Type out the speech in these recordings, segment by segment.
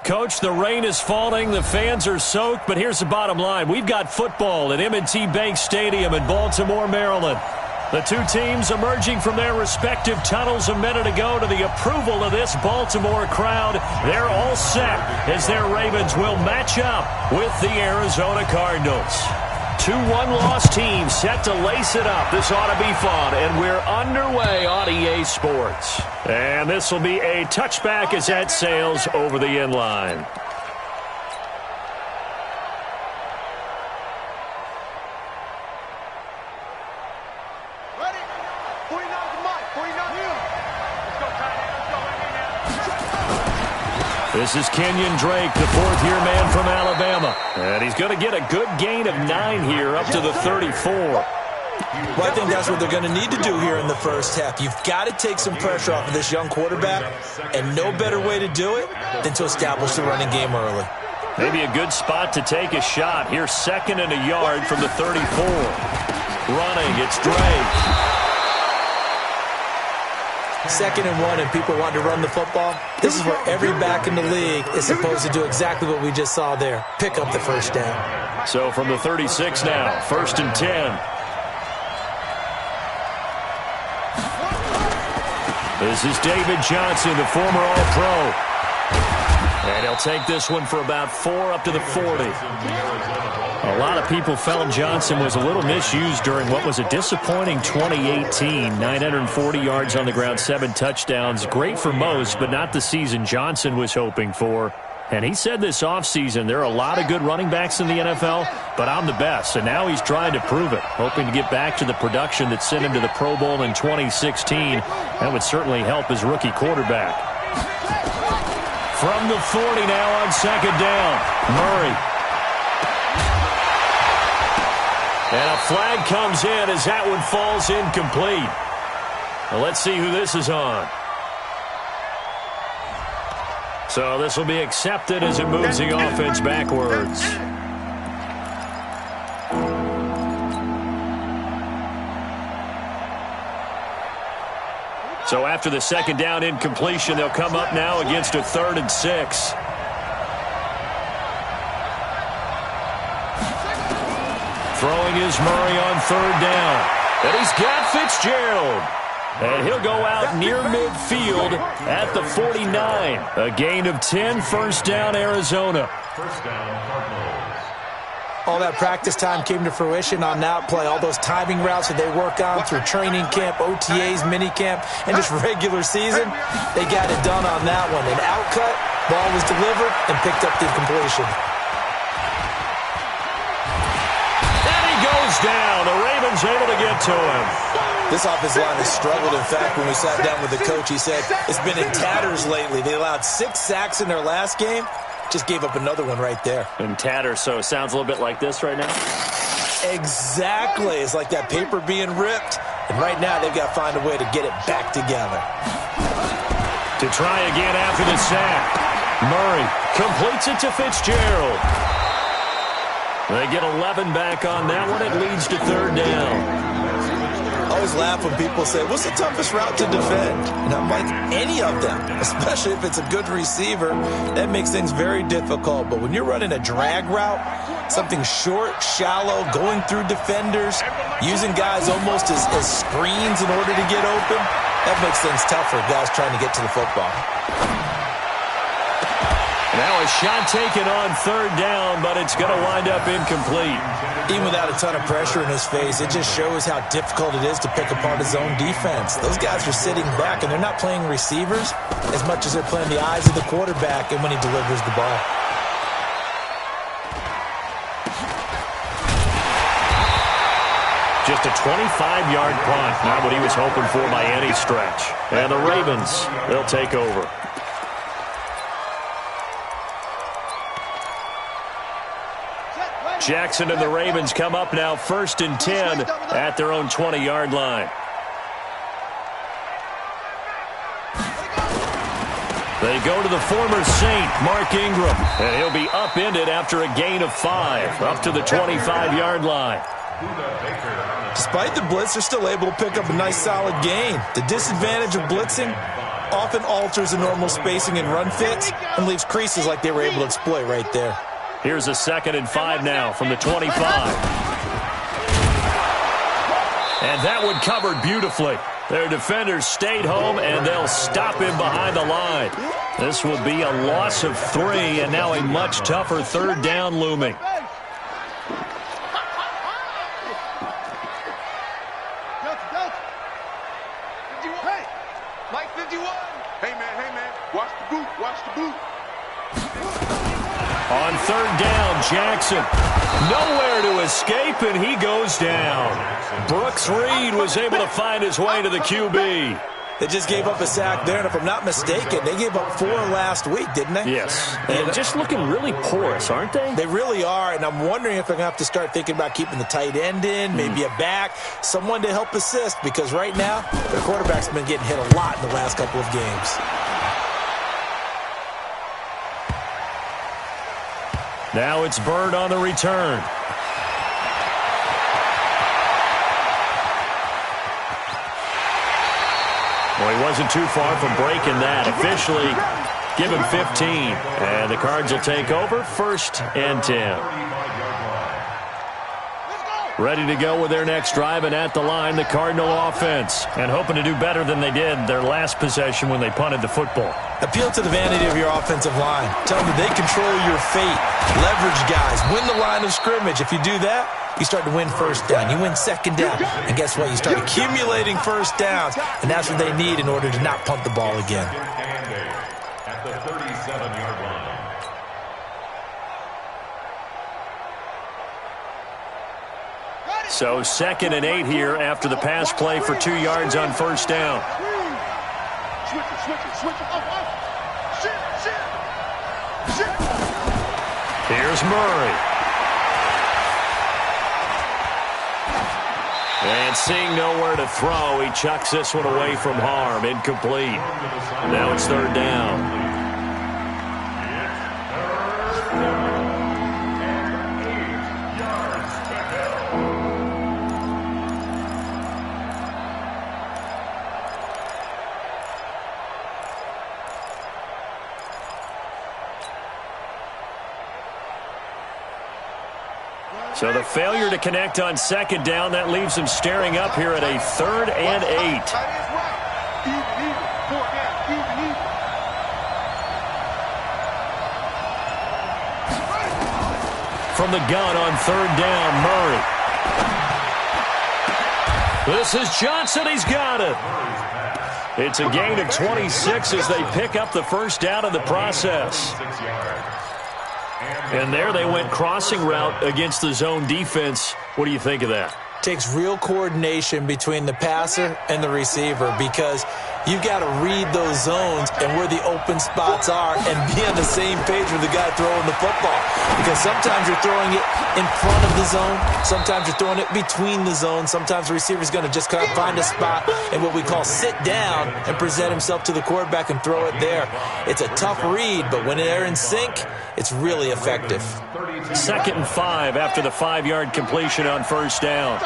Coach, the rain is falling, the fans are soaked, but here's the bottom line. We've got football at M&T Bank Stadium in Baltimore, Maryland. The two teams emerging from their respective tunnels a minute ago to the approval of this Baltimore crowd. They're all set as their Ravens will match up with the Arizona Cardinals. Two one-loss teams set to lace it up. This ought to be fun, and we're underway on EA Sports. And this will be a touchback as that sails over the end line. This is Kenyon Drake, the fourth-year man from Alabama. And he's going to get a good gain of 9 here, up to the 34. Well, I think that's what they're going to need to do here in the first half. You've got to take some pressure off of this young quarterback, and no better way to do it than to establish the running game early. Maybe a good spot to take a shot. Here's 2nd and a yard from the 34. Running, it's Drake. 2nd and 1, and people want to run the football. This is where every back in the league is supposed to do exactly what we just saw there. Pick up the first down. So from the 36 now, 1st and 10. This is David Johnson, the former All-Pro. And he'll take this one for about 4 up to the 40. A lot of people felt Johnson was a little misused during what was a disappointing 2018. 940 yards on the ground, 7 touchdowns. Great for most, but not the season Johnson was hoping for. And he said this offseason, there are a lot of good running backs in the NFL, but I'm the best. And now he's trying to prove it, hoping to get back to the production that sent him to the Pro Bowl in 2016. That would certainly help his rookie quarterback. From the 40 now on 2nd down, Murray. And a flag comes in as that one falls incomplete. Well, let's see who this is on. So this will be accepted as it moves the offense backwards. So after the 2nd down incompletion, they'll come up now against a 3rd and 6. Throwing is Murray on 3rd down. And he's got Fitzgerald. And he'll go out near midfield at the 49. A gain of 10, 1st down, Arizona. All that practice time came to fruition on that play. All those timing routes that they work on through training camp, OTAs, minicamp, and just regular season, they got it done on that one. An outcut, ball was delivered, and picked up the completion. Down. The Ravens able to get to him. This offensive line has struggled. In fact, when we sat down with the coach, he said it's been in tatters lately. They allowed 6 sacks in their last game. Just gave up another one right there. In tatters, so it sounds a little bit like this right now? Exactly. It's like that paper being ripped. And right now, they've got to find a way to get it back together. To try again after the sack. Murray completes it to Fitzgerald. They get 11 back on that one. It leads to 3rd down. I always laugh when people say, what's the toughest route to defend? And I'm like, any of them, especially if it's a good receiver. That makes things very difficult. But when you're running a drag route, something short, shallow, going through defenders, using guys almost as screens in order to get open, that makes things tough for guys trying to get to the football. Now a shot taken on 3rd down, but it's going to wind up incomplete. Even without a ton of pressure in his face, it just shows how difficult it is to pick apart his own defense. Those guys are sitting back, and they're not playing receivers as much as they're playing the eyes of the quarterback and when he delivers the ball. Just a 25-yard punt, not what he was hoping for by any stretch. And the Ravens, they'll take over. Jackson and the Ravens come up now 1st and 10 at their own 20-yard line. They go to the former Saint, Mark Ingram, and he'll be upended after a gain of 5, up to the 25-yard line. Despite the blitz, they're still able to pick up a nice solid gain. The disadvantage of blitzing, often alters the normal spacing and run fits and leaves creases like they were able to exploit right there. Here's a 2nd and 5 now from the 25. And that one covered beautifully. Their defenders stayed home, and they'll stop him behind the line. This will be a loss of 3, and now a much tougher 3rd down looming. On 3rd down, Jackson. Nowhere to escape, and he goes down. Brooks Reed was able to find his way to the QB. They just gave up a sack there, and if I'm not mistaken, they gave up 4 last week, didn't they? Yes. And just looking really porous, aren't they? They really are, and I'm wondering if they're going to have to start thinking about keeping the tight end in, maybe a back, someone to help assist, because right now, their quarterback's been getting hit a lot in the last couple of games. Now it's Bird on the return. Well, he wasn't too far from breaking that. Officially, give him 15. And the Cards will take over 1st and 10. Ready to go with their next drive, and at the line, the Cardinal offense. And hoping to do better than they did their last possession when they punted the football. Appeal to the vanity of your offensive line. Tell them they control your fate. Leverage guys. Win the line of scrimmage. If you do that, you start to win 1st down. You win 2nd down. And guess what? You start accumulating 1st downs. And that's what they need in order to not punt the ball again. At the 37-yard line. So 2nd and 8 here after the pass play for 2 yards on 1st down. Here's Murray. And seeing nowhere to throw, he chucks this one away from harm. Incomplete. Now it's 3rd down. So the failure to connect on 2nd down, that leaves him staring up here at a 3rd and 8. From the gun on 3rd down, Murray. This is Johnson. He's got it. It's a gain of 26 as they pick up the 1st down in the process. And there they went crossing route against the zone defense. What do you think of that? Takes real coordination between the passer and the receiver, because you've got to read those zones and where the open spots are and be on the same page with the guy throwing the football. Because sometimes you're throwing it in front of the zone. Sometimes you're throwing it between the zones. Sometimes the receiver's going to just kind of find a spot and what we call sit down and present himself to the quarterback and throw it there. It's a tough read, but when they're in sync, it's really effective. 2nd and 5 after the 5-yard completion on 1st down.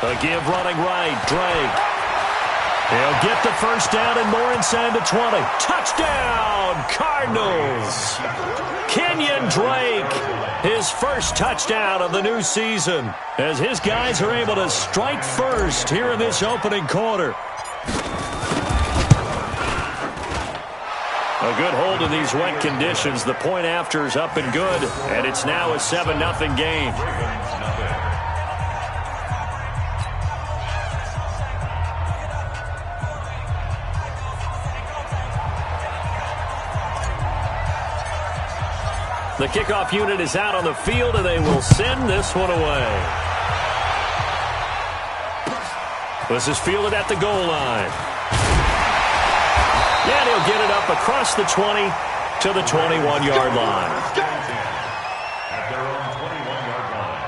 A give running right, Drake. He'll get the 1st down and more inside the 20. Touchdown, Cardinals! Kenyon Drake, his 1st touchdown of the new season, as his guys are able to strike first here in this opening quarter. A good hold in these wet conditions. The point after is up and good, and it's now a 7-0 game. The kickoff unit is out on the field, and they will send this one away. This is fielded at the goal line. And he'll get it up across the 20 to the 21-yard line. At their own 21-yard line.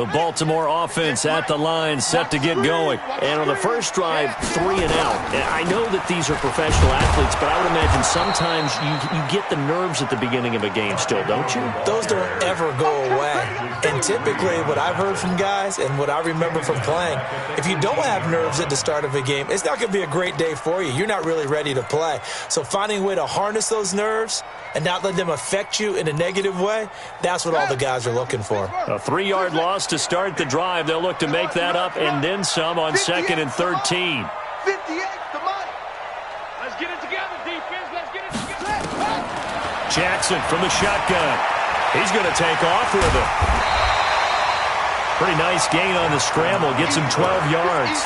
The Baltimore offense at the line, set to get going. And on the first drive, 3 and out. I know that these are professional athletes, but I would imagine sometimes you get the nerves at the beginning of a game still, don't you? Those don't ever go away. And typically what I've heard from guys and what I remember from playing, if you don't have nerves at the start of a game, it's not going to be a great day for you. You're not really ready to play. So finding a way to harness those nerves and not let them affect you in a negative way, that's what all the guys are looking for. A 3-yard loss to start the drive. They'll look to make that up and then some on 2nd and 13. 58, come on. Let's get it together, defense. Let's get it together. Jackson from the shotgun. He's going to take off with it. Pretty nice gain on the scramble. Gets him 12 yards.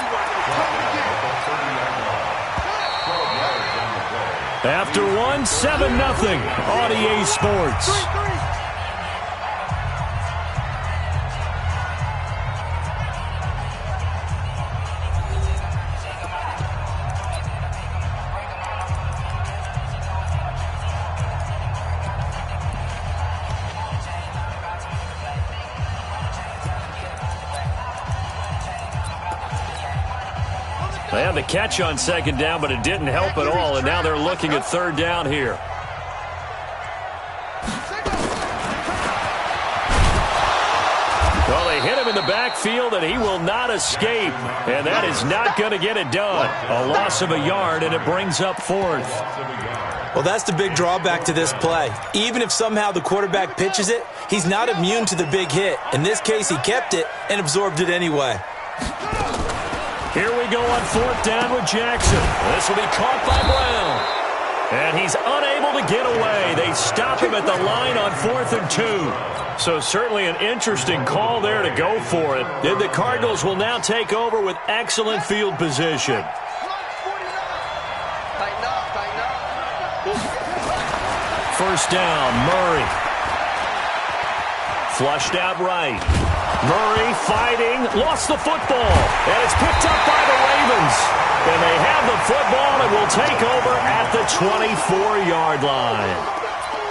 After 7-0 on EA Sports. They had the catch on 2nd down, but it didn't help at all, and now they're looking at 3rd down here. Well, they hit him in the backfield, and he will not escape, and that is not going to get it done. A loss of a yard, and it brings up 4th. Well, that's the big drawback to this play. Even if somehow the quarterback pitches it, he's not immune to the big hit. In this case, he kept it and absorbed it anyway. Here we go on 4th down with Jackson. This will be caught by Brown. And he's unable to get away. They stop him at the line on 4th and 2. So certainly an interesting call there to go for it. And the Cardinals will now take over with excellent field position. First down, Murray. Flushed out right. Murray fighting, lost the football, and it's picked up by the Ravens. And they have the football and will take over at the 24-yard line.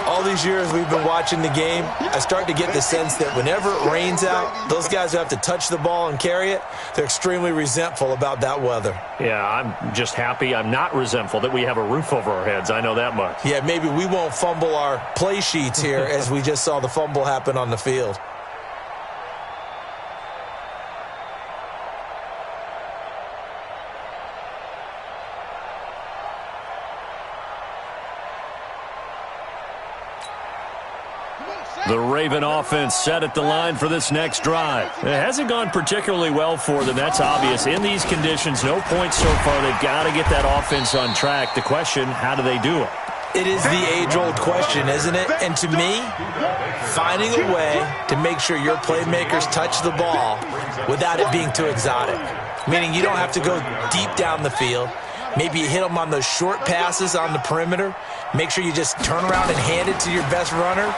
All these years we've been watching the game, I start to get the sense that whenever it rains out, those guys who have to touch the ball and carry it, they're extremely resentful about that weather. Yeah, I'm just happy I'm not resentful that we have a roof over our heads. I know that much. Yeah, maybe we won't fumble our play sheets here as we just saw the fumble happen on the field. The Raven offense set at the line for this next drive. It hasn't gone particularly well for them. That's obvious. In these conditions, no points so far. They've got to get that offense on track. The question, how do they do it? It is the age-old question, isn't it? And to me, finding a way to make sure your playmakers touch the ball without it being too exotic. Meaning you don't have to go deep down the field. Maybe you hit them on those short passes on the perimeter. Make sure you just turn around and hand it to your best runner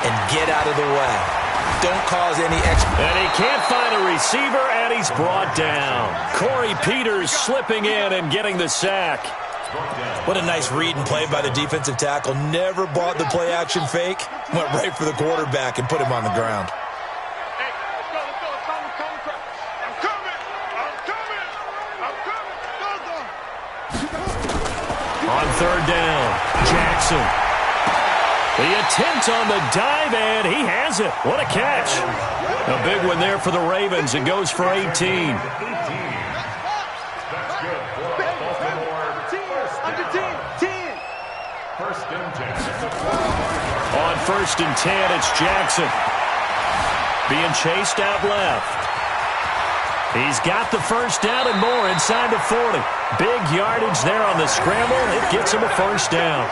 and get out of the way. Don't cause any extra. And he can't find a receiver, and he's brought down. Corey Peters slipping in and getting the sack. What a nice read and play by the defensive tackle. Never bought the play-action fake. Went right for the quarterback and put him on the ground. On 3rd down, Jackson. The attempt on the dive, and he has it. What a catch. A big one there for the Ravens. It goes for 18. That's good. First and 10. On 1st and 10, it's Jackson. Being chased out left. He's got the first down and more inside the 40. Big yardage there on the scramble. It gets him a first down.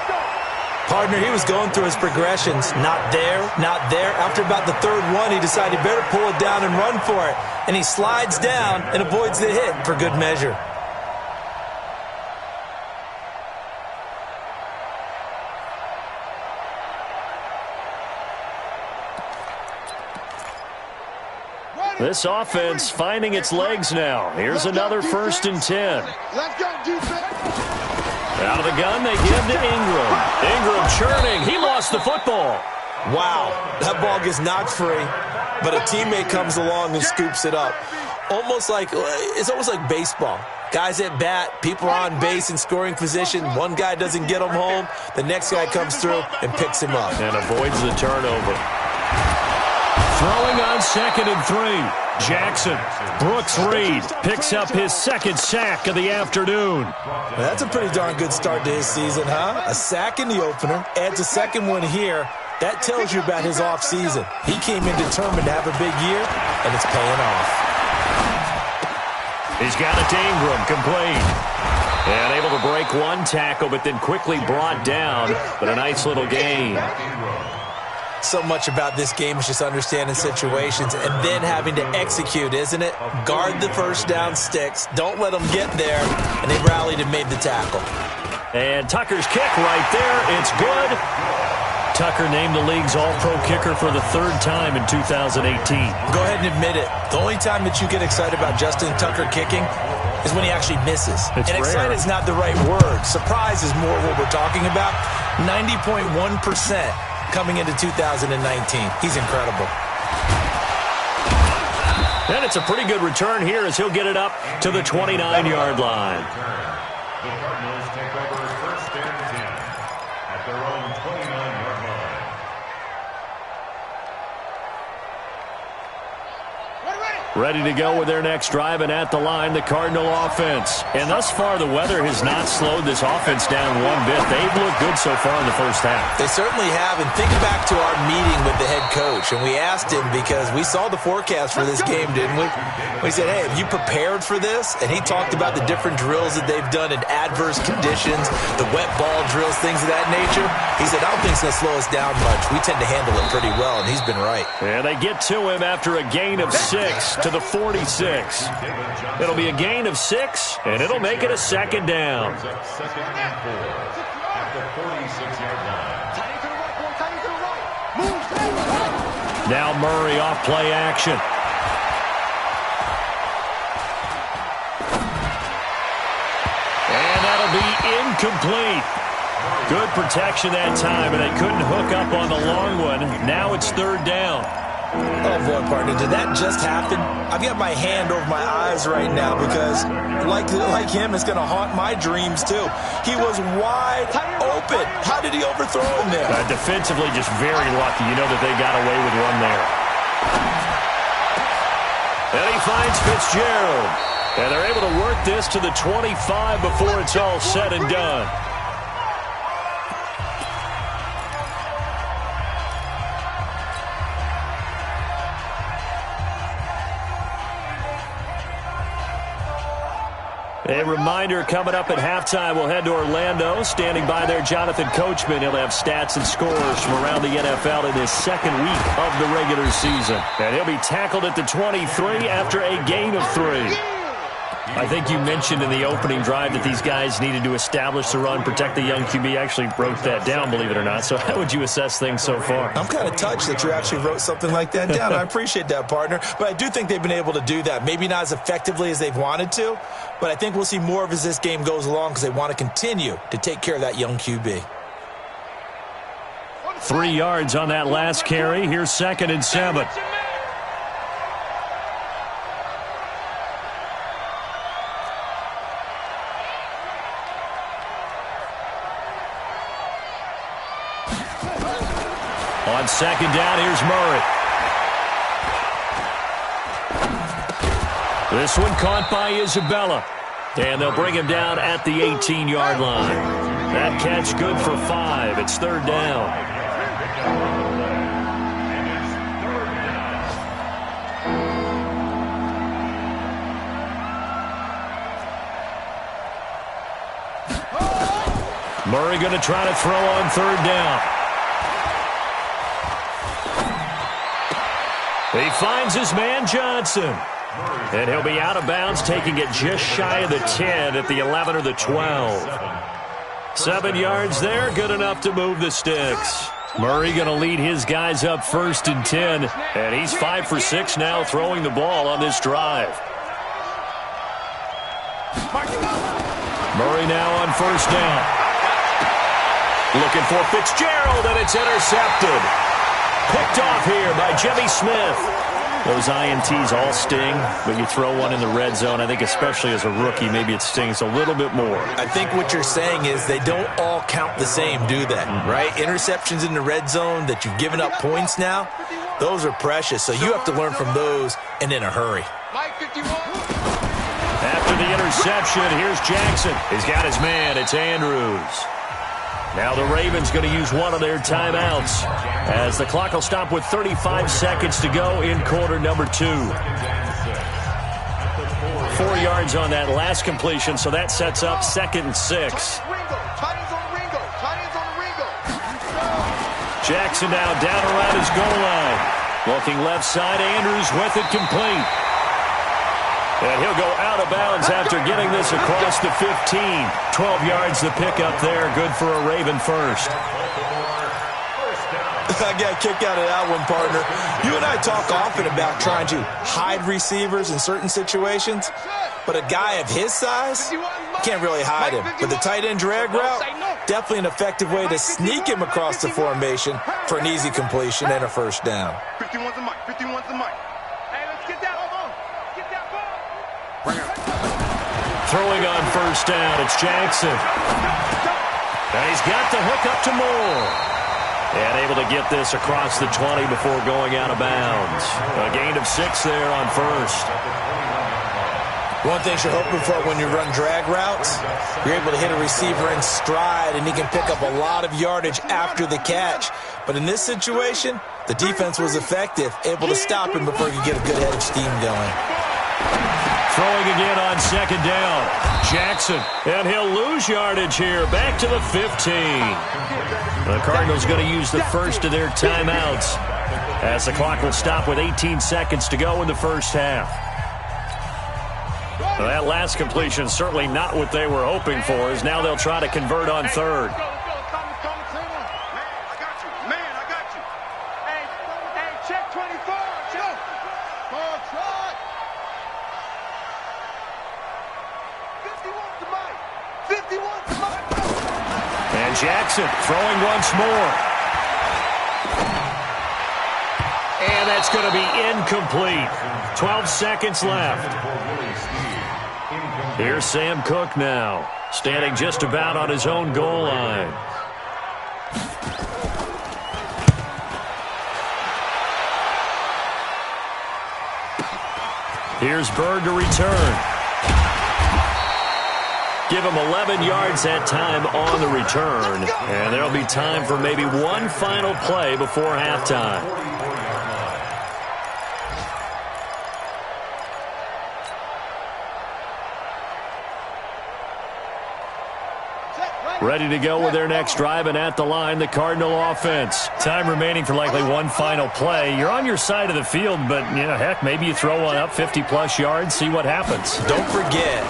Partner, he was going through his progressions. Not there, not there. After about the 3rd one, he decided better pull it down and run for it. And he slides down and avoids the hit for good measure. This offense finding its legs now. Here's another 1st and 10. Let's go, defense. Out of the gun, they give to Ingram. Ingram churning. He lost the football. Wow, that ball gets knocked free, but a teammate comes along and scoops it up. It's almost like baseball. Guys at bat, people are on base in scoring position. One guy doesn't get him home. The next guy comes through and picks him up. And avoids the turnover. Throwing on 2nd and 3. Jackson. Brooks Reed picks up his 2nd sack of the afternoon. Well, that's a pretty darn good start to his season, huh? A sack in the opener, adds a 2nd one here. That tells you about his offseason. He came in determined to have a big year, and it's paying off. He's got it to Ingram, complete. And able to break one tackle, but then quickly brought down. But a nice little gain. So much about this game is just understanding situations and then having to execute, isn't it? Guard the first down sticks. Don't let them get there. And they rallied and made the tackle. And Tucker's kick right there. It's good. Tucker named the league's all-pro kicker for the 3rd time in 2018. Go ahead and admit it. The only time that you get excited about Justin Tucker kicking is when he actually misses. It's and rare. excited is not the right word. Surprise is more what we're talking about. 90.1% coming into 2019. He's incredible. And it's a pretty good return here as he'll get it up to the 29-yard line. The Cardinals take over 1st and 10 at their own 29-yard line. Ready to go with their next drive, and at the line, the Cardinal offense. And thus far, the weather has not slowed this offense down one bit. They've looked good so far in the first half. They certainly have. And think back to our meeting with the head coach. And we asked him because we saw the forecast for this game, didn't we? We said, hey, have you prepared for this? And he talked about the different drills that they've done in adverse conditions, the wet ball drills, things of that nature. He said, I don't think it's going to slow us down much. We tend to handle it pretty well, and he's been right. And they get to him after a gain of 6 to the 46. It'll be a gain of 6, and it'll make it a 2nd down. 2nd and 4 at the 46-yard line. Now Murray off play action. And that'll be incomplete. Good protection that time, and they couldn't hook up on the long one. Now it's 3rd down. Oh, boy, partner, did that just happen? I've got my hand over my eyes right now because, like him, it's going to haunt my dreams, too. He was wide open. How did he overthrow him there? Defensively, just very lucky. You know that they got away with one there. And he finds Fitzgerald. And they're able to work this to the 25 before it's all said and done. A reminder, coming up at halftime, we'll head to Orlando. Standing by there, Jonathan Coachman. He'll have stats and scores from around the NFL in his 2nd week of the regular season. And he'll be tackled at the 23 after a gain of 3. I think you mentioned in the opening drive that these guys needed to establish the run, protect the young QB. Actually wrote that down, believe it or not. So how would you assess things so far? I'm kind of touched that you actually wrote something like that down. I appreciate that, partner. But I do think they've been able to do that. Maybe not as effectively as they've wanted to, but I think we'll see more of as this game goes along because they want to continue to take care of that young QB. 3 yards on that last carry. Here's 2nd and 7. On 2nd down, here's Murray. This one caught by Isabella. And they'll bring him down at the 18-yard line. That catch good for 5. It's 3rd down. Murray going to try to throw on 3rd down. He finds his man Johnson. And he'll be out of bounds, taking it just shy of the 10 at the 11 or the 12. 7 yards there, good enough to move the sticks. Murray going to lead his guys up 1st and 10. And he's 5 for 6 now throwing the ball on this drive. Murray now on 1st down. Looking for Fitzgerald, and it's intercepted. picked off here by Jimmy Smith. Those INTs all sting, but you throw one in the red zone, I think especially as a rookie, maybe it stings a little bit more. I think what you're saying is they don't all count the same, do they? Right? Interceptions in the red zone that you've given up points now, those are precious. So you have to learn from those and in a hurry. After the interception, here's Jackson. He's got his man. It's Andrews. Now the Ravens going to use one of their timeouts as the clock will stop with 35 seconds to go in quarter number 2. 4 yards on that last completion, so that sets up 2nd and 6. Jackson now down around his goal line. Looking left side, Andrews with it complete. And he'll go out of bounds after getting this across the 15. 12 yards the pickup there. Good for a Raven first. I got a kick out of that one, partner. You and I talk often about trying to hide receivers in certain situations, but a guy of his size, you can't really hide him. But the tight end drag route, definitely an effective way to sneak him across the formation for an easy completion and a first down. 51's the mic. 51's the mic. Hey, let's get that ball. Get that ball. Throwing on first down, it's Jackson. And he's got the hook up to Moore. And able to get this across the 20 before going out of bounds. A gain of 6 there on first. One thing you're hoping for when you run drag routes, you're able to hit a receiver in stride, and he can pick up a lot of yardage after the catch. But in this situation, the defense was effective, able to stop him before he could get a good head of steam going. Throwing again on second down. Jackson, and he'll lose yardage here. Back to the 15. The Cardinals going to use the first of their timeouts as the clock will stop with 18 seconds to go in the first half. Well, that last completion certainly not what they were hoping for, as now they'll try to convert on third. And Jackson throwing once more. And that's going to be incomplete. 12 seconds left. Here's Sam Cook now, standing just about on his own goal line. Here's Bird to return. Give him 11 yards that time on the return. And there'll be time for maybe one final play before halftime. Ready to go with their next drive, and at the line, the Cardinal offense. Time remaining for likely one final play. You're on your side of the field, but, you know, heck, maybe you throw one up 50-plus yards, see what happens. Don't forget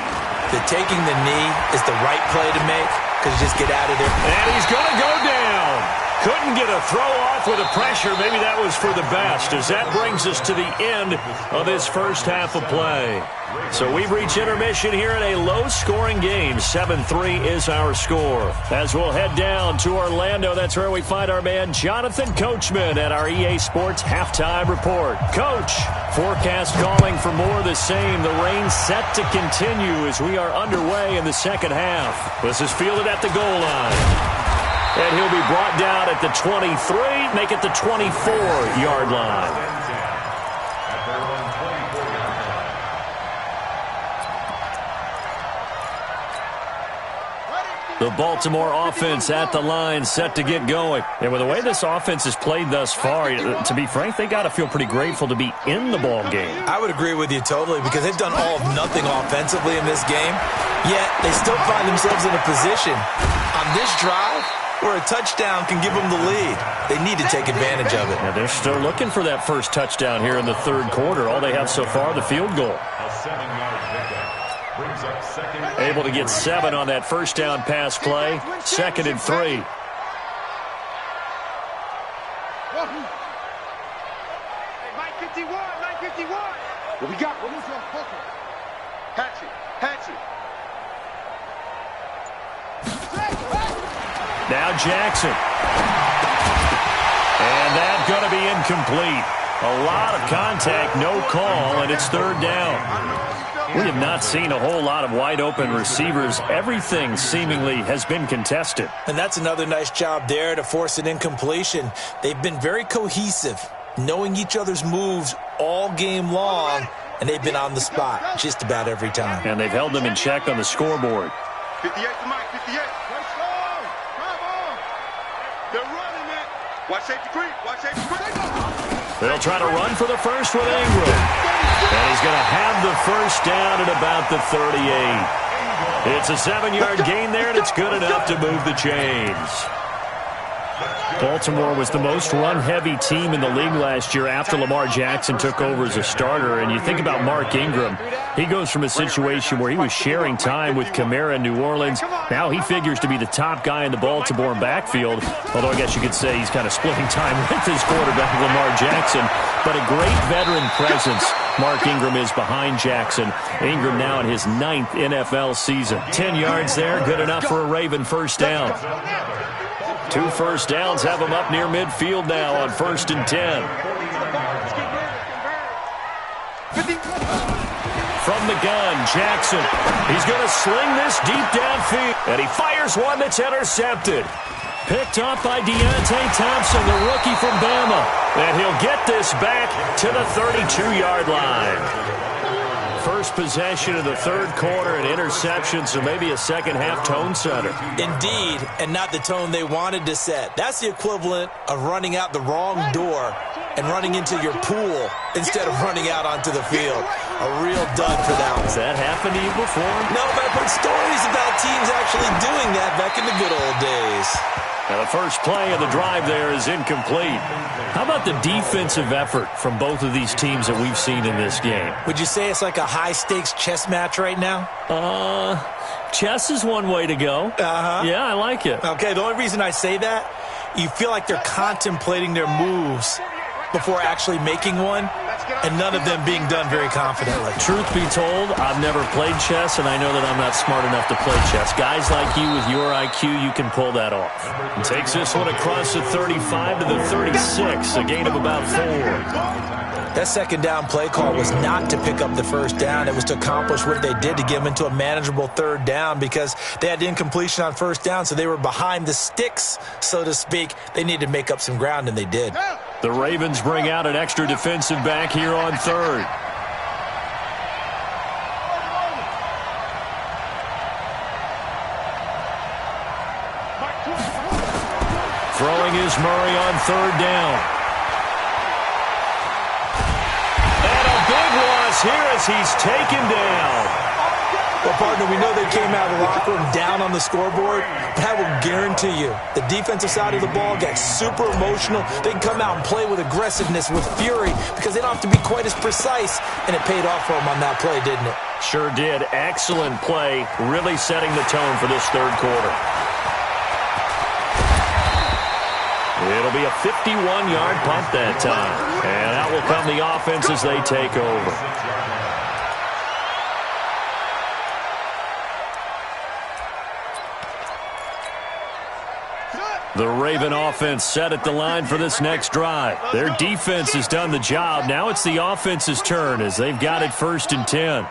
that taking the knee is the right play to make, because you just get out of there. And he's going to go down. Couldn't get a throw off with the pressure. Maybe that was for the best, as that brings us to the end of this first half of play. So we've reached intermission here in a low-scoring game. 7-3 is our score. As we'll head down to Orlando, that's where we find our man Jonathan Coachman at our EA Sports Halftime Report. Coach, forecast calling for more of the same. The rain set to continue as we are underway in the second half. This is fielded at the goal line. And he'll be brought down at the 23, make it the 24-yard line. The Baltimore offense at the line, set to get going. And with the way this offense has played thus far, to be frank, they got to feel pretty grateful to be in the ball game. I would agree with you totally, because they've done all of nothing offensively in this game, yet they still find themselves in a position on this drive where a touchdown can give them the lead. They need to take advantage of it. Now they're still looking for that first touchdown here in the third quarter. All they have so far, the field goal. A 7-yard pickup brings up second. Able to get 7 on that first down pass play. 2nd and 3. Hey, Mike 51, Mike 51. What we got? What is your poker? Hatchet, hatchet. Now Jackson. And that going to be incomplete. A lot of contact, no call, and it's third down. We have not seen a whole lot of wide-open receivers. Everything seemingly has been contested. And that's another nice job there to force an incompletion. They've been very cohesive, knowing each other's moves all game long, and they've been on the spot just about every time. And they've held them in check on the scoreboard. 58 to Mike, 58. Let's go. Come on. They're running it. Watch safety creep. Watch safety creep. They'll try to run for the first with Ingram. And he's going to have the first down at about the 38. It's a 7-yard gain there, and it's good enough to move the chains. Baltimore was the most run-heavy team in the league last year after Lamar Jackson took over as a starter. And you think about Mark Ingram, he goes from a situation where he was sharing time with Kamara in New Orleans. Now he figures to be the top guy in the Baltimore backfield, although I guess you could say he's kind of splitting time with his quarterback, Lamar Jackson. But a great veteran presence Mark Ingram is behind Jackson. Ingram now in his 9th NFL season. 10 yards there, good enough for a Raven first down. 2 first downs have him up near midfield now on 1st and 10. From the gun, Jackson. He's going to sling this deep downfield. And he fires one that's intercepted. Picked up by Deontay Thompson, the rookie from Bama. And he'll get this back to the 32-yard line. First possession of the third quarter, an interception, so maybe a second-half tone setter. Indeed, and not the tone they wanted to set. That's the equivalent of running out the wrong door and running into your pool instead of running out onto the field. A real dud for that one. Has that happened to you before? No, but I've heard stories about teams actually doing that back in the good old days. Now the first play of the drive there is incomplete. How about the defensive effort from both of these teams that we've seen in this game? Would you say it's like a high-stakes chess match right now? Chess is one way to go. Yeah, I like it. Okay, the only reason I say that, you feel like they're contemplating their moves before actually making one, and none of them being done very confidently. Truth be told, I've never played chess, and I know that I'm not smart enough to play chess. Guys like you with your IQ, you can pull that off. And takes this one across the 35 to the 36, a gain of about 4. That second down play call was not to pick up the first down. It was to accomplish what they did to get them into a manageable third down because they had incompletion on first down, so they were behind the sticks, so to speak. They needed to make up some ground, and they did. The Ravens bring out an extra defensive back here on third. Throwing is Murray on third down. And a big loss here as he's taken down. Well, partner, we know they came out of the locker room down on the scoreboard, but I will guarantee you the defensive side of the ball got super emotional. They can come out and play with aggressiveness, with fury, because they don't have to be quite as precise, and it paid off for them on that play, didn't it? Sure did. Excellent play, really setting the tone for this third quarter. It'll be a 51-yard punt that time, and out will come the offense as they take over. The Raven offense set at the line for this next drive. Their defense has done the job. Now it's the offense's turn as they've got it 1st and 10.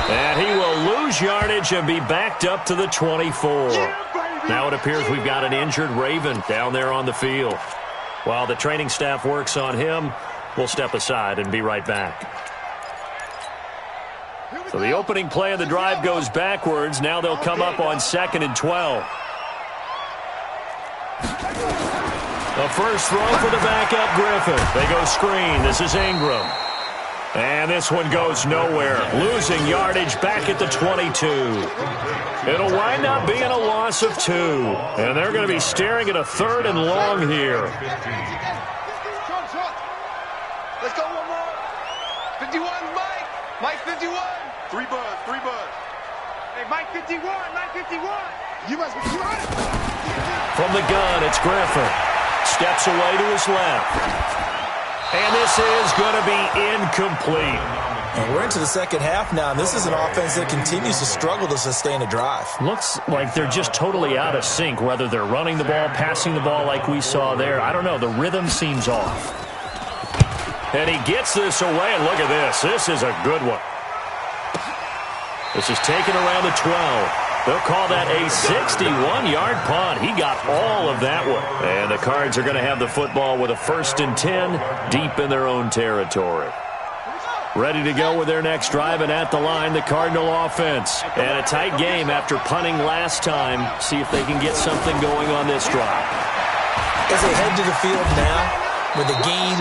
And he will lose yardage and be backed up to the 24. Now it appears we've got an injured Raven down there on the field. While the training staff works on him, we'll step aside and be right back. So the opening play of the drive goes backwards. Now they'll come up on 2nd and 12. The first throw for the backup Griffin. They go screen. This is Ingram. And this one goes nowhere. Losing yardage back at the 22. It'll wind up being a loss of 2. And they're going to be staring at a 3rd and long here. Let's go one more. 51, Mike. Mike 51. 3 buzz. Hey, Mike 51, Mike 51. You must be right. From the gun, it's Griffin. Steps away to his left. And this is going to be incomplete. And we're into the second half now, and this is an offense that continues to struggle to sustain a drive. Looks like they're just totally out of sync, whether they're running the ball, passing the ball like we saw there. I don't know. The rhythm seems off. And he gets this away, and look at this. This is a good one. This is taken around the 12. They'll call that a 61-yard punt. He got all of that one. And the Cards are going to have the football with a 1st and 10 deep in their own territory. Ready to go with their next drive, and at the line, the Cardinal offense. And a tight game after punting last time. See if they can get something going on this drive. As they head to the field now, with the game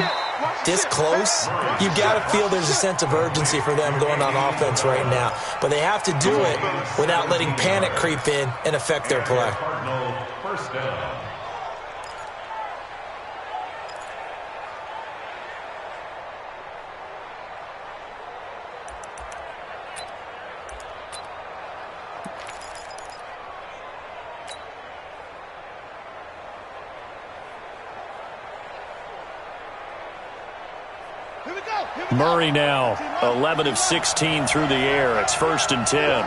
this close, you've got to feel there's a sense of urgency for them going on offense right now. But they have to do it without letting panic creep in and affect their play. First down. Murray now, 11 of 16 through the air. It's 1st and 10.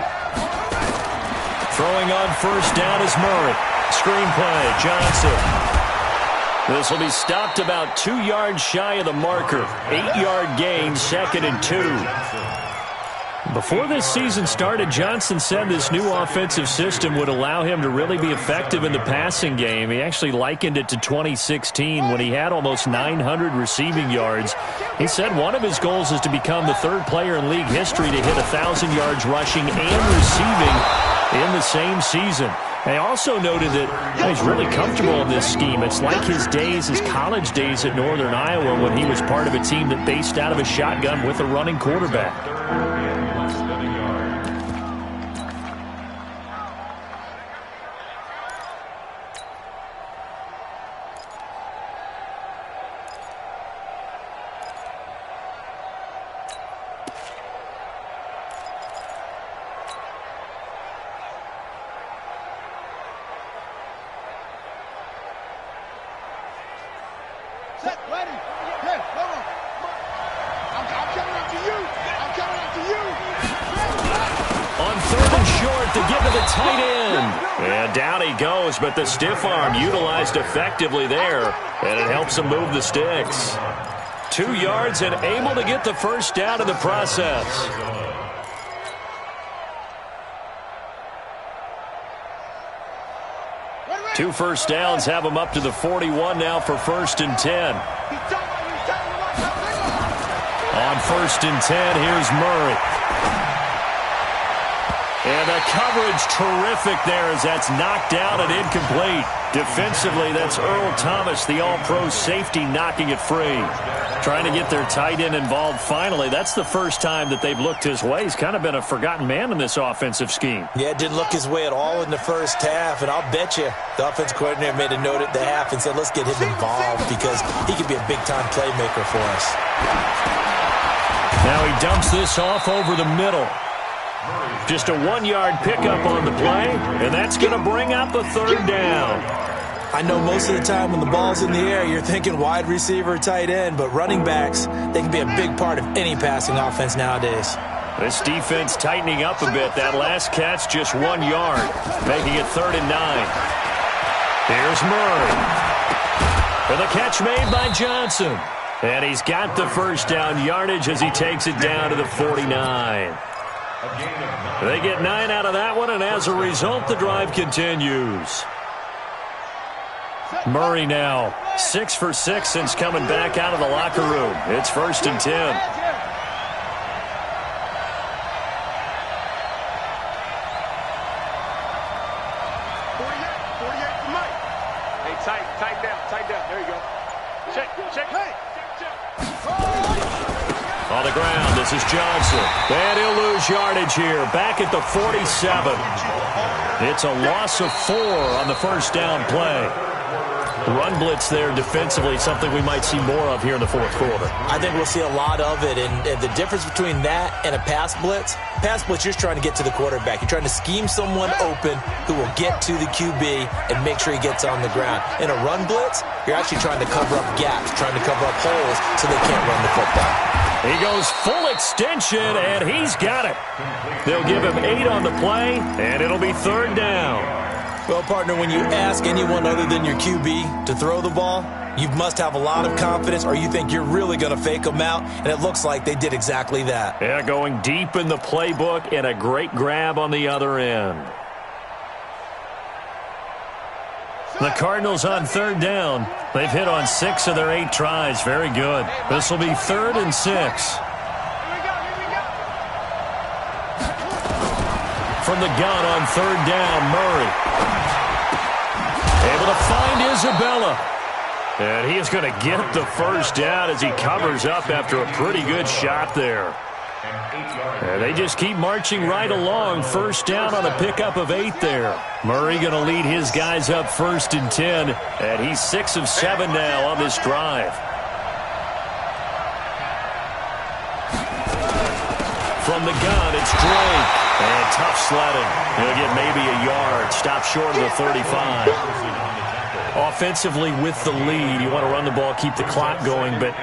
Throwing on first down is Murray. Screenplay, Johnson. This will be stopped about 2 yards shy of the marker. 8-yard gain, 2nd and 2. Before this season started, Johnson said this new offensive system would allow him to really be effective in the passing game. He actually likened it to 2016 when he had almost 900 receiving yards. He said one of his goals is to become the 3rd player in league history to hit 1,000 yards rushing and receiving in the same season. They also noted that he's really comfortable in this scheme. It's like his days, his college days at Northern Iowa when he was part of a team that based out of a shotgun with a running quarterback. But the stiff arm utilized effectively there, and it helps him move the sticks. 2 yards and able to get the first down in the process. Two first downs have him up to the 41 now for 1st and 10. On 1st and 10, here's Murray. And the coverage terrific there as that's knocked down and incomplete. Defensively, that's Earl Thomas, the all-pro safety, knocking it free. Trying to get their tight end involved finally. That's the first time that they've looked his way. He's kind of been a forgotten man in this offensive scheme. Yeah, it didn't look his way at all in the first half, and I'll bet you the offense coordinator made a note at the half and said, let's get him involved because he could be a big-time playmaker for us. Now he dumps this off over the middle. Just a 1-yard pickup on the play, and that's going to bring up a 3rd down. I know most of the time when the ball's in the air, you're thinking wide receiver, tight end, but running backs, they can be a big part of any passing offense nowadays. This defense tightening up a bit. That last catch just 1 yard, making it 3rd and 9. Here's Murray. For the catch made by Johnson. And he's got the first down yardage as he takes it down to the 49. They get 9 out of that one, and as a result, the drive continues. Murray now 6 for 6 since coming back out of the locker room. It's 1st and 10. Tight down. There you go. Check. On the ground, this is Johnson. And he'll lose yardage here. Back at the 47. It's a loss of 4 on the first down play. Run blitz there defensively, something we might see more of here in the fourth quarter. I think we'll see a lot of it, and the difference between that and a pass blitz, you're just trying to get to the quarterback. You're trying to scheme someone open who will get to the QB and make sure he gets on the ground. In a run blitz, you're actually trying to cover up gaps, trying to cover up holes so they can't run the football. He goes full extension, and he's got it. They'll give him 8 on the play, and it'll be 3rd down. Well, partner, when you ask anyone other than your QB to throw the ball, you must have a lot of confidence, or you think you're really going to fake them out, and it looks like they did exactly that. Yeah, going deep in the playbook, and a great grab on the other end. The Cardinals on 3rd down. They've hit on 6 of their 8 tries. Very good. This will be 3rd and 6. From the gun on 3rd down, Murray. Able to find Isabella. And he is going to get the first down as he covers up after a pretty good shot there. And they just keep marching right along. First down on a pickup of 8 there. Murray going to lead his guys up 1st and 10. And he's 6 of 7 now on this drive. From the gun, it's Drake. And tough sledding. He'll get maybe a yard. Stop short of the 35. Offensively with the lead, you want to run the ball, keep the clock going, but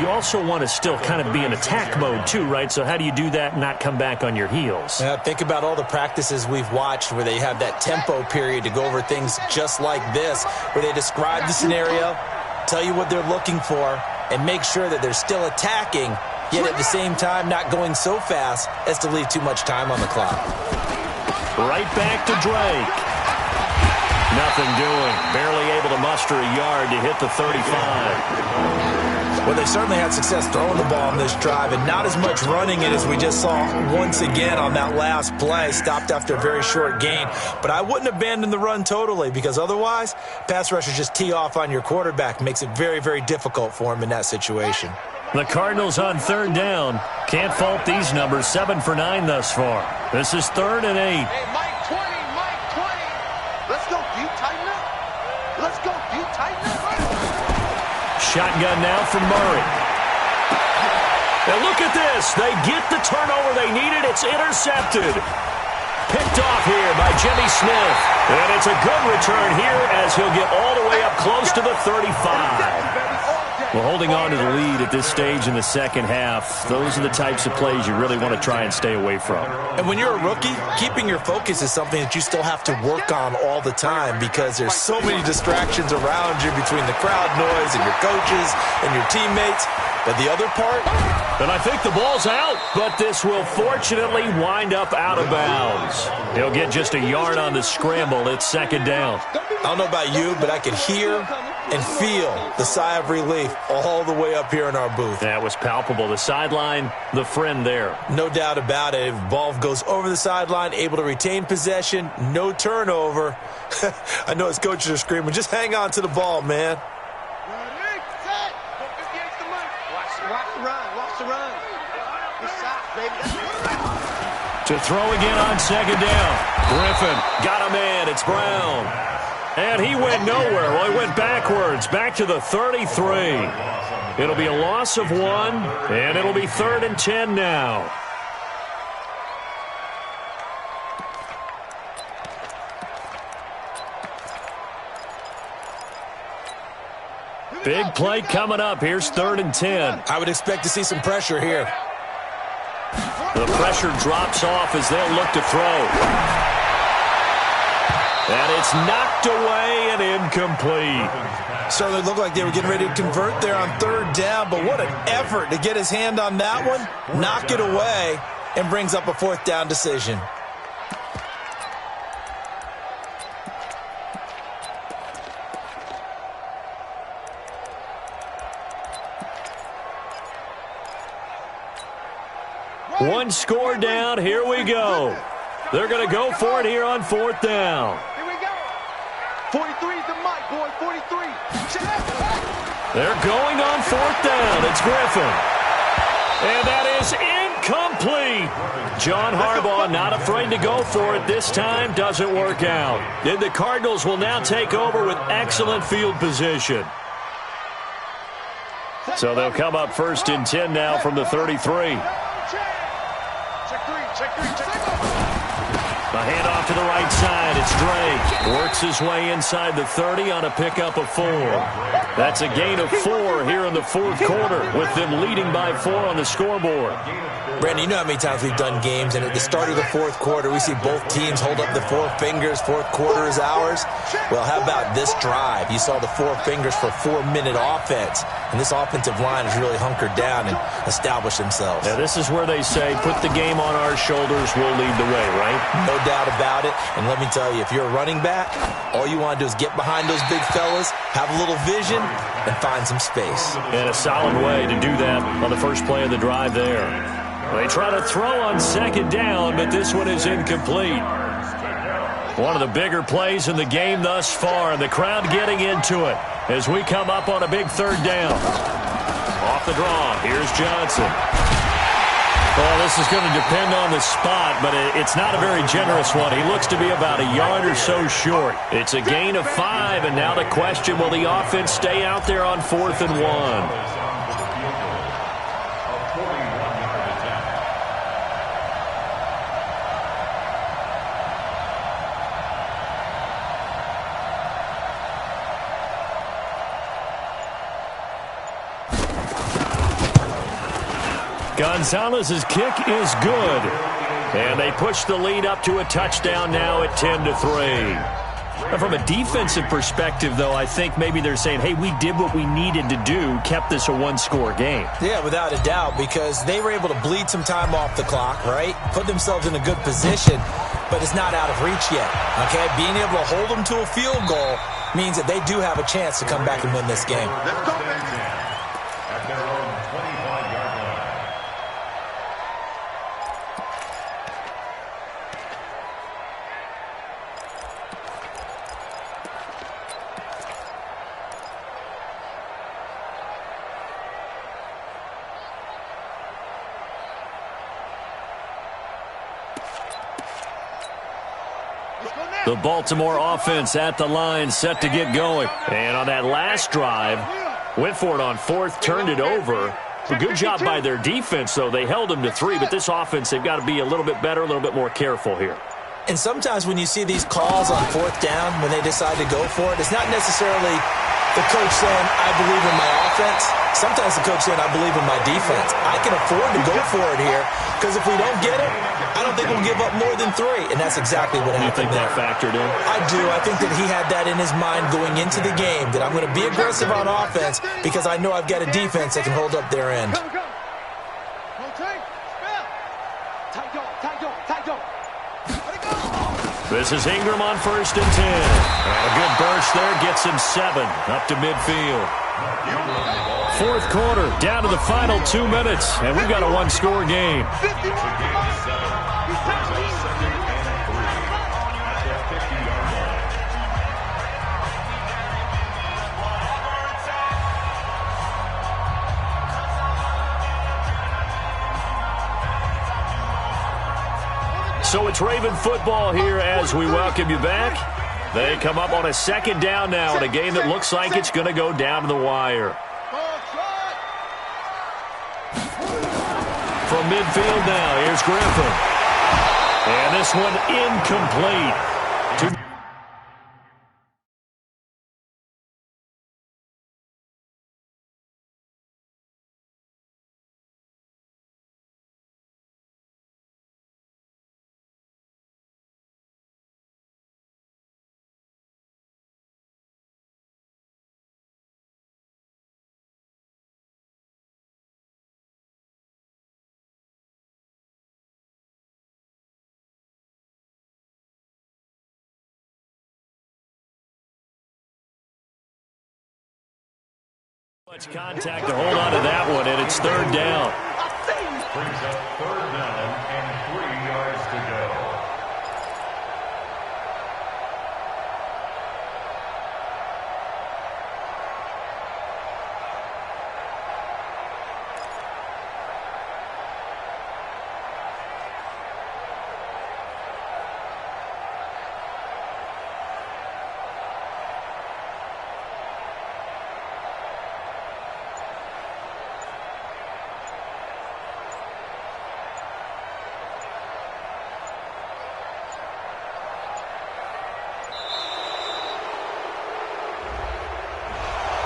you also want to still kind of be in attack mode too, right? So how do you do that and not come back on your heels? Think about all the practices we've watched where they have that tempo period to go over things just like this, where they describe the scenario, tell you what they're looking for, and make sure that they're still attacking, yet at the same time not going so fast as to leave too much time on the clock. Right back to Drake. Nothing doing. Barely able to muster a yard to hit the 35. Well, they certainly had success throwing the ball on this drive, and not as much running it as we just saw once again on that last play. Stopped after a very short gain. But I wouldn't abandon the run totally, because otherwise, pass rushers just tee off on your quarterback. Makes it very, very difficult for him in that situation. The Cardinals on 3rd down. Can't fault these numbers. 7 for 9 thus far. This is 3rd and 8. Hey, Mike 20, Mike 20. Let's go, you tighten up. Let's go, you tighten up. Shotgun now from Murray. And look at this. They get the turnover they needed. It's intercepted. Picked off here by Jimmy Smith. And it's a good return here as he'll get all the way up close to the 35. Well, holding on to the lead at this stage in the second half, those are the types of plays you really want to try and stay away from. And when you're a rookie, keeping your focus is something that you still have to work on all the time, because there's so many distractions around you between the crowd noise and your coaches and your teammates. But the other part? And I think the ball's out, but this will fortunately wind up out of bounds. He'll get just a yard on the scramble. It's 2nd down. I don't know about you, but I could hear and feel the sigh of relief all the way up here in our booth. That was palpable. The sideline, the friend there. No doubt about it. If the ball goes over the sideline, able to retain possession, no turnover. I know his coaches are screaming, just hang on to the ball, man. To throw again on 2nd down. Griffin got a man. It's Brown. And he went nowhere. Well, he went backwards, back to the 33. It'll be a loss of 1, and it'll be 3rd and 10 now. Big play coming up. Here's 3rd and 10. I would expect to see some pressure here. The pressure drops off as they'll look to throw. And it's knocked away and incomplete. Certainly looked like they were getting ready to convert there on 3rd down, but what an effort to get his hand on that one, knock it away, and brings up a 4th down decision. One score down. Here we go. They're going to go for it here on 4th down. Here we go. 43 is the mic, boy. 43. They're going on 4th down. It's Griffin. And that is incomplete. John Harbaugh not afraid to go for it. This time doesn't work out. And the Cardinals will now take over with excellent field position. So they'll come up 1st and 10 now from the 33. handoff to the right side. It's Drake. Works his way inside the 30 on a pickup of 4. That's a gain of 4 here in the fourth quarter, with them leading by 4 on the scoreboard. Brandon, you know how many times we've done games, and at the start of the fourth quarter, we see both teams hold up the 4 fingers. Fourth quarter is ours. Well, how about this drive? You saw the 4 fingers for 4-minute offense, and this offensive line has really hunkered down and established themselves. Yeah, this is where they say, put the game on our shoulders, we'll lead the way, right? No doubt about it. And let me tell you, if you're a running back, all you want to do is get behind those big fellas, have a little vision, and find some space. And a solid way to do that on the first play of the drive there. They try to throw on second down, but this one is incomplete. One of the bigger plays in the game thus far, and the crowd getting into it as we come up on a big third down. Off the draw, here's Johnson. Well, this is going to depend on the spot, but it's not a very generous one. He looks to be about a yard or so short. It's a gain of 5, and now the question, will the offense stay out there on 4th and 1? Gonzalez's kick is good. And they push the lead up to a touchdown now at 10-3. From a defensive perspective, though, I think maybe they're saying, hey, we did what we needed to do, kept this a one-score game. Yeah, without a doubt, because they were able to bleed some time off the clock, right? Put themselves in a good position, but it's not out of reach yet, okay? Being able to hold them to a field goal means that they do have a chance to come back and win this game. Let's go, baby. At their own 25-yard line. The Baltimore offense at the line, set to get going. And on that last drive, went for it on 4th, turned it over. A good job by their defense, though. They held them to 3, but this offense, they've got to be a little bit better, a little bit more careful here. And sometimes when you see these calls on 4th down, when they decide to go for it, it's not necessarily the coach saying, I believe in my offense. Sometimes the coach saying, I believe in my defense. I can afford to go for it here, because if we don't get it, I don't think we'll give up more than 3. And that's exactly what happened. You think there. that factored in? I do. I think that he had that in his mind going into the game, that I'm going to be aggressive on offense because I know I've got a defense that can hold up their end. Go, go. Rotate. Spell. Tight dog, tight dog, tight dog. Let it go. This is Ingram on 1st and 10. And a good burst there gets him 7 up to midfield. Fourth quarter, down to the final 2 minutes, and we've got a one-score game. 51. So it's Raven football here as we welcome you back. They come up on a 2nd down now in a game that looks like it's going to go down to the wire. From midfield now, here's Griffin. And this one incomplete. Much contact to hold on to that one, and it's 3rd down. Brings up 3rd down and 3 yards to go.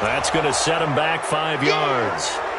That's going to set him back 5 yards.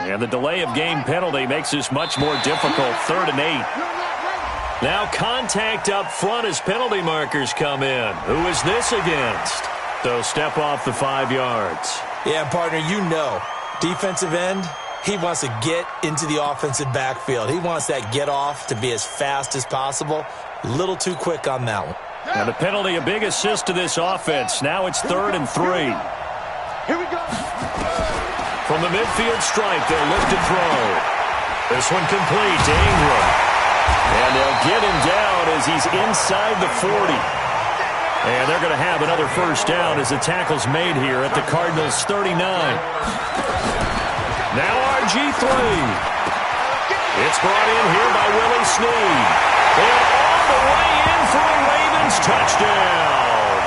And the delay of game penalty makes this much more difficult. 3rd and 8. Now contact up front as penalty markers come in. Who is this against? They'll step off the 5 yards. Yeah, partner, you know, defensive end, he wants to get into the offensive backfield. He wants that get off to be as fast as possible. A little too quick on that one. And the penalty, a big assist to this offense. Now it's 3rd and 3. Here we go. From the midfield stripe, they'll lift and throw. This one complete to Ingram. And they'll get him down as he's inside the 40. And they're going to have another first down as the tackle's made here at the Cardinals 39. Now RG3. It's brought in here by Willie Snead. And all the way in for a Ravens touchdown.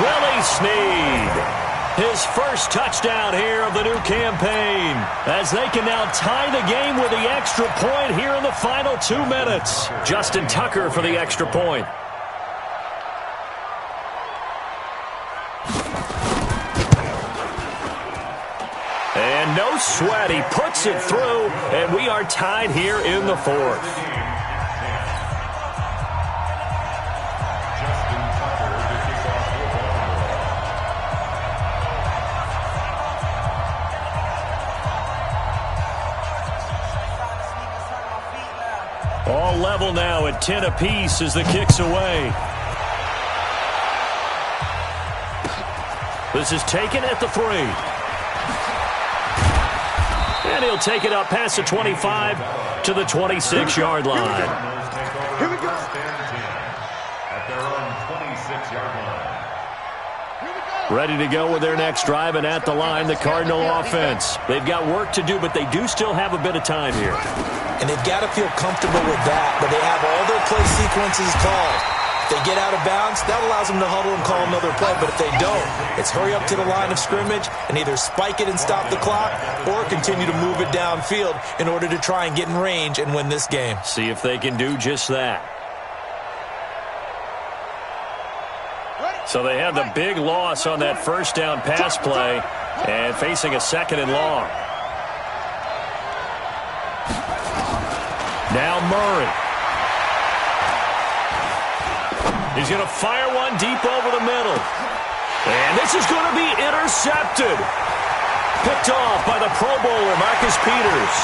Willie Snead. His first touchdown here of the new campaign, as they can now tie the game with the extra point here in the final 2 minutes. Justin Tucker for the extra point. And no sweat, he puts it through, and we are tied here in the 4th. All level now at 10 apiece as the kick's away. This is taken at the 3. And he'll take it up past the 25 to the 26-yard line. Here we go. At their own 26-yard line. Ready to go with their next drive, and at the line, the Cardinal offense. They've got work to do, but they do still have a bit of time here. And they've got to feel comfortable with that, but they have all their play sequences called. If they get out of bounds, that allows them to huddle and call another play, but if they don't, it's hurry up to the line of scrimmage and either spike it and stop the clock or continue to move it downfield in order to try and get in range and win this game. See if they can do just that. So they had the big loss on that first down pass play and facing a 2nd and long. Now Murray. He's going to fire one deep over the middle. And this is going to be intercepted. Picked off by the Pro Bowler, Marcus Peters.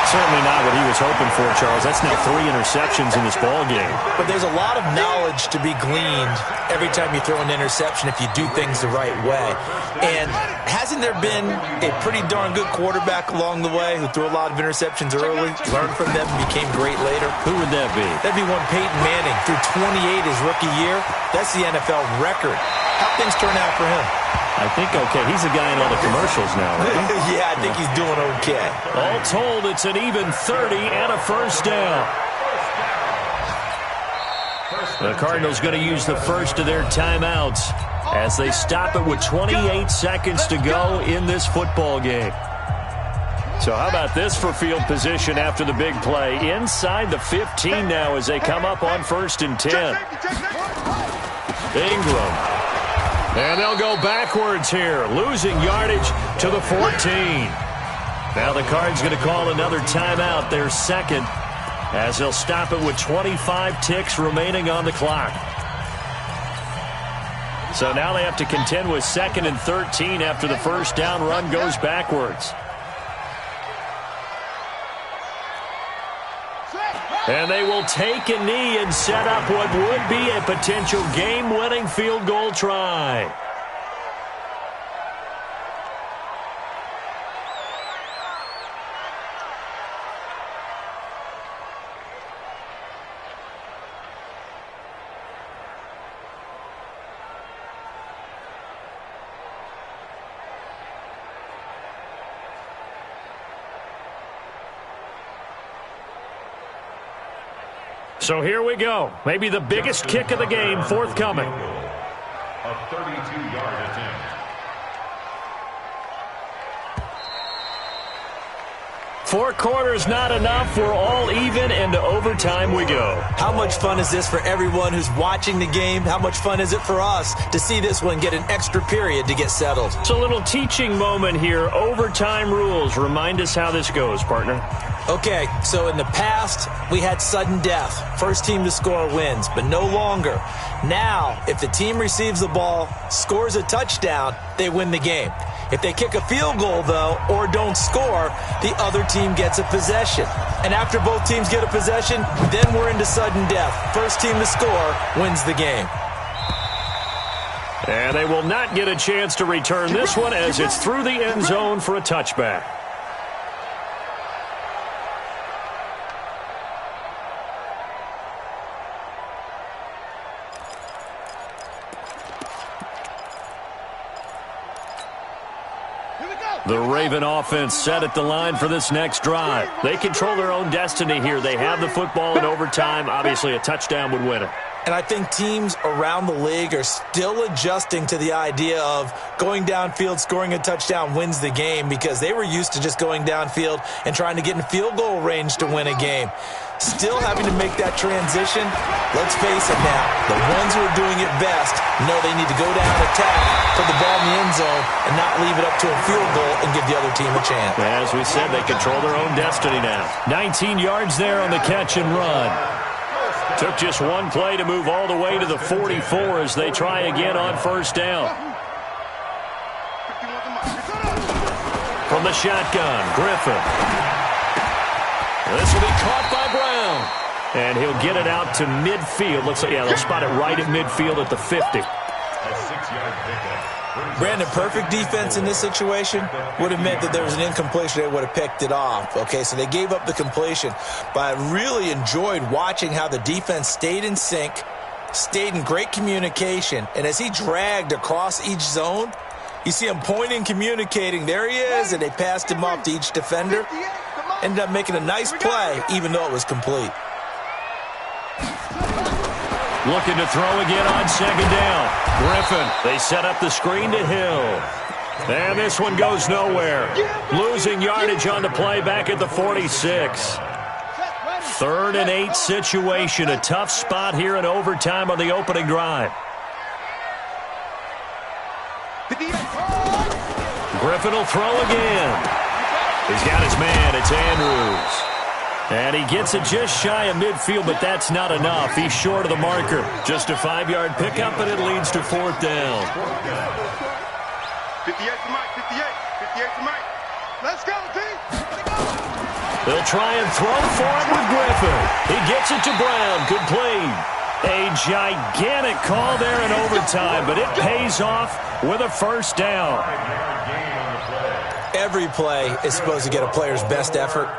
Certainly not what he was hoping for, Charles. That's now 3 interceptions in this ball game. But there's a lot of knowledge to be gleaned every time you throw an interception if you do things the right way. And hasn't there been a pretty darn good quarterback along the way who threw a lot of interceptions early, learned from them, and became great later? Who would that be? That'd be one Peyton Manning. Threw 28 his rookie year. That's the NFL record. How'd things turn out for him? I think okay. He's the guy in all the commercials now, right? Yeah, I think he's doing okay. All told, it's an even 30 and a first down. The Cardinals going to use the first of their timeouts as they stop it with 28 seconds to go in this football game. So how about this for field position after the big play? Inside the 15 now as they come up on 1st and 10. Ingram. And they'll go backwards here, losing yardage to the 14. Now the Cards going to call another timeout, their 2nd, as they'll stop it with 25 ticks remaining on the clock. So now they have to contend with 2nd and 13 after the first down run goes backwards. And they will take a knee and set up what would be a potential game-winning field goal try. So here we go. Maybe the biggest kick of the game forthcoming. A 32-yard attempt. 4 quarters not enough. We're all even, and to overtime we go. How much fun is this for everyone who's watching the game? How much fun is it for us to see this one get an extra period to get settled? It's a little teaching moment here. Overtime rules. Remind us how this goes, partner. Okay, so in the past, we had sudden death. First team to score wins, but no longer. Now, if the team receives the ball, scores a touchdown, they win the game. If they kick a field goal, though, or don't score, the other team gets a possession. And after both teams get a possession, then we're into sudden death. First team to score wins the game. And they will not get a chance to return this one as it's through the end zone for a touchback. The Raven offense set at the line for this next drive. They control their own destiny here. They have the football in overtime. Obviously, a touchdown would win it. And I think teams around the league are still adjusting to the idea of going downfield, scoring a touchdown wins the game, because they were used to just going downfield and trying to get in field goal range to win a game. Still having to make that transition. Let's face it now, the ones who are doing it best know they need to go down, attack, put the ball in the end zone, and not leave it up to a field goal and give the other team a chance. As we said, they control their own destiny now. 19 yards there on the catch and run. Took just one play to move all the way to the 44 as they try again on first down. From the shotgun, Griffin. This will be caught by Brown. And he'll get it out to midfield. Looks like, yeah, they'll spot it right at midfield at the 50. Brandon, perfect defense in this situation would have meant that there was an incompletion. They would have picked it off. Okay, so they gave up the completion. But I really enjoyed watching how the defense stayed in sync, stayed in great communication. And as he dragged across each zone, you see him pointing, communicating. There he is, and they passed him off to each defender. Ended up making a nice play, even though it was complete. Looking to throw again on second down. Griffin, they set up the screen to Hill. And this one goes nowhere. Losing yardage on the play back at the 46. 3rd and 8 situation. A tough spot here in overtime on the opening drive. Griffin will throw again. He's got his man. It's Andrews. And he gets it just shy of midfield, but that's not enough. He's short of the marker. Just a 5-yard pickup, and it leads to 4th down. 58 to Mike, 58 to Mike. Let's go, team. They'll try and throw for him with Griffin. He gets it to Brown. Good play. A gigantic call there in overtime, but it pays off with a first down. Every play is supposed to get a player's best effort.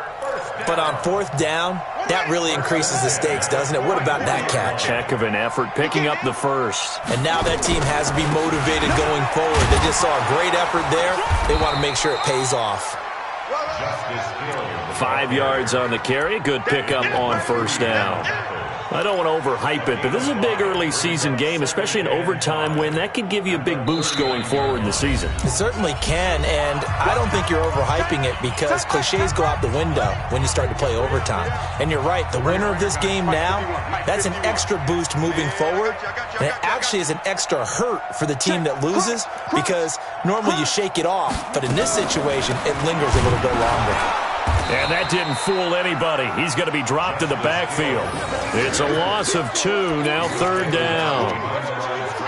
But on 4th down, that really increases the stakes, doesn't it? What about that catch? Heck of an effort, picking up the first. And now that team has to be motivated going forward. They just saw a great effort there. They want to make sure it pays off. 5 yards on the carry. Good pickup on first down. I don't want to overhype it, but this is a big early season game, especially an overtime win. That could give you a big boost going forward in the season. It certainly can, and I don't think you're overhyping it because cliches go out the window when you start to play overtime. And you're right, the winner of this game now, that's an extra boost moving forward, and it actually is an extra hurt for the team that loses because normally you shake it off, but in this situation, it lingers a little bit longer. And that didn't fool anybody. He's going to be dropped in the backfield. It's a loss of 2, now 3rd down.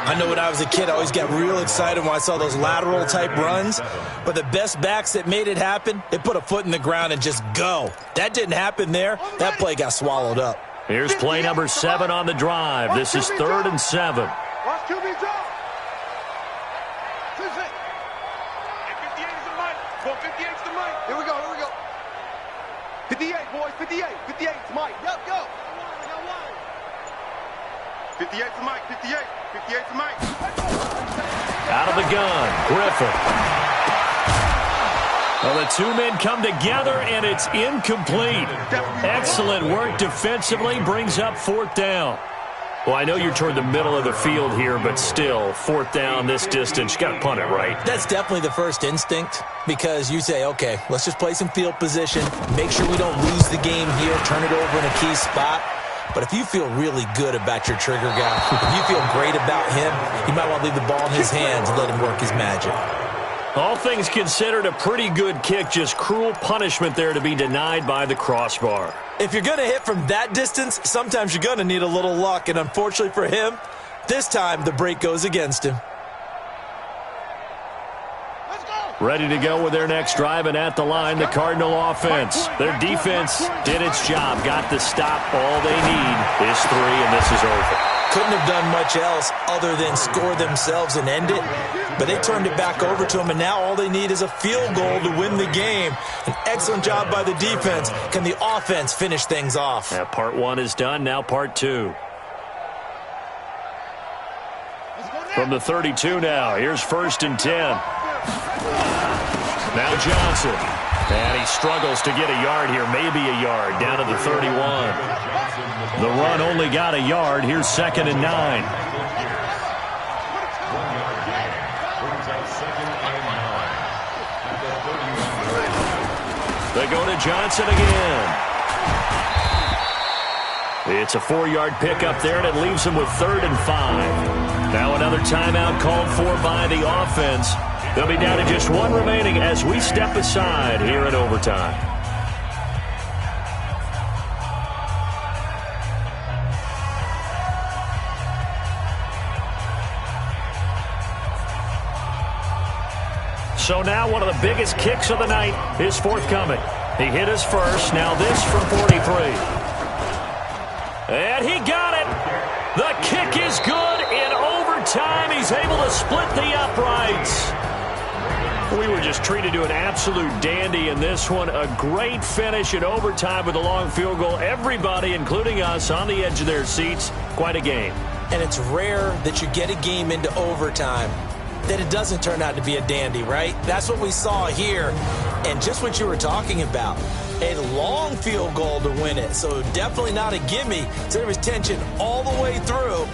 I know when I was a kid, I always got real excited when I saw those lateral-type runs. But the best backs that made it happen, they put a foot in the ground and just go. That didn't happen there. That play got swallowed up. Here's play number 7 on the drive. This is 3rd and 7. Watch QB drop. 58 is the mic. 58 is the mic. Here we go. 58, boys, 58. 58 to Mike. Yep, go. 58 to Mike, 58. 58 to Mike. Out of the gun, Griffin. Well, the two men come together, and it's incomplete. Excellent work defensively, brings up 4th down. Well, I know you're toward the middle of the field here, but still, 4th down, this distance, you got to punt it, right? That's definitely the first instinct, because you say, okay, let's just play some field position, make sure we don't lose the game here, turn it over in a key spot. But if you feel really good about your trigger guy, if you feel great about him, you might want to leave the ball in his hands and let him work his magic. All things considered, a pretty good kick, just cruel punishment there to be denied by the crossbar. If you're going to hit from that distance, sometimes you're going to need a little luck, and unfortunately for him, this time the break goes against him. Ready to go with their next drive, and at the line, the Cardinal offense. Their defense did its job, got the stop. All they need is 3, and this is over. Couldn't have done much else other than score themselves and end it, but they turned it back over to them, and now all they need is a field goal to win the game. An excellent job by the defense. Can the offense finish things off? Yeah, part 1 is done, now part 2. From the 32 now, here's 1st and 10. Now Johnson. And he struggles to get a yard here, maybe a yard, down to the 31. The run only got a yard. Here's 2nd and 9. They go to Johnson again. It's a 4-yard pickup there, and it leaves him with 3rd and 5. Now another timeout called for by the offense. They'll be down to just 1 remaining as we step aside here in overtime. So now one of the biggest kicks of the night is forthcoming. He hit his first. Now this from 43. And he got it. The kick is good in overtime. He's able to split the uprights. We were just treated to an absolute dandy in this one. A great finish in overtime with a long field goal. Everybody, including us, on the edge of their seats. Quite a game. And it's rare that you get a game into overtime that it doesn't turn out to be a dandy, right? That's what we saw here. And just what you were talking about, a long field goal to win it. So definitely not a gimme. So there was tension all the way through.